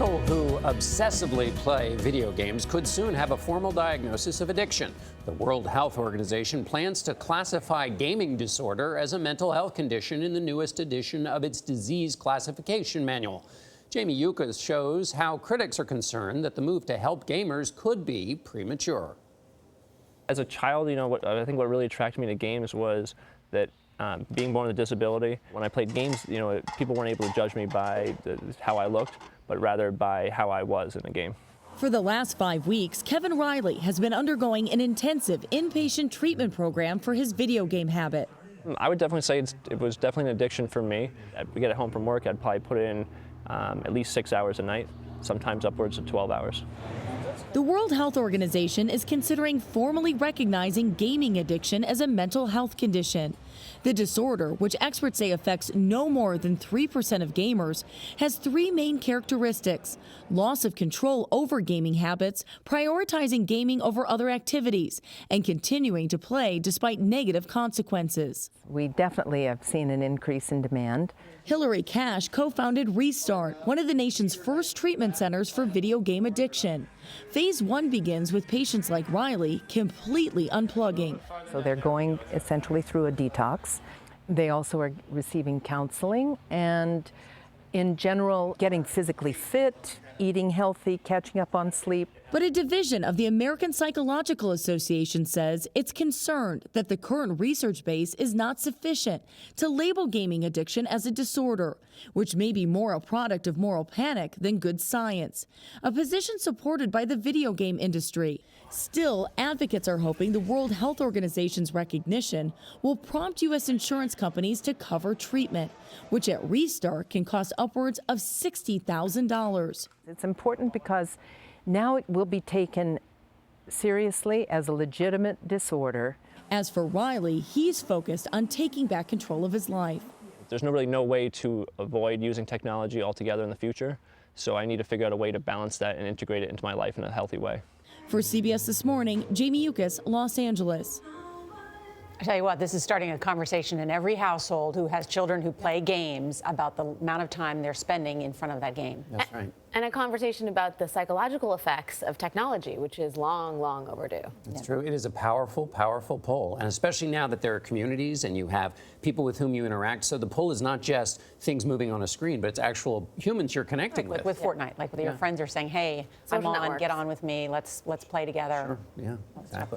People who obsessively play video games could soon have a formal diagnosis of addiction. The World Health Organization plans to classify gaming disorder as a mental health condition in the newest edition of its disease classification manual. Jamie Yuccas shows how critics are concerned that the move to help gamers could be premature. As a child, I think what really attracted me to games was that being born with a disability. When I played games, people weren't able to judge me by how I looked, but rather by how I was in the game. For the last 5 weeks, Kevin Riley has been undergoing an intensive inpatient treatment program for his video game habit. I would definitely say it was definitely an addiction for me. I'd get home from work, I'd probably put in at least 6 hours a night, sometimes upwards of 12 hours. The World Health Organization is considering formally recognizing gaming addiction as a mental health condition. The disorder, which experts say affects no more than 3% of gamers, has 3 main characteristics: loss of control over gaming habits, prioritizing gaming over other activities, and continuing to play despite negative consequences. We definitely have seen an increase in demand. Hillary Cash co-founded Restart, one of the nation's first treatment centers for video game addiction. Phase 1 begins with patients like Riley completely unplugging. So they're going essentially through a detox. They also are receiving counseling and, in general, getting physically fit, eating healthy, catching up on sleep. But a division of the American Psychological Association says it's concerned that the current research base is not sufficient to label gaming addiction as a disorder, which may be more a product of moral panic than good science, a position supported by the video game industry. Still, advocates are hoping the World Health Organization's recognition will prompt U.S. insurance companies to cover treatment, which at Restart can cost upwards of $60,000. It's important because now it will be taken seriously as a legitimate disorder. As for Riley, he's focused on taking back control of his life. There's no way to avoid using technology altogether in the future, so I need to figure out a way to balance that and integrate it into my life in a healthy way. For CBS This Morning, Jamie Yuccas, Los Angeles. I tell you what, this is starting a conversation in every household who has children who play games about the amount of time they're spending in front of that game. That's right. And a conversation about the psychological effects of technology, which is long, long overdue. That's true. It is a powerful, powerful pull, and especially now that there are communities and you have people with whom you interact. So the pull is not just things moving on a screen, but it's actual humans you're connecting Like with Fortnite, like with your friends are saying, hey, I'm on, get on with me, let's play together. Sure. Yeah, exactly.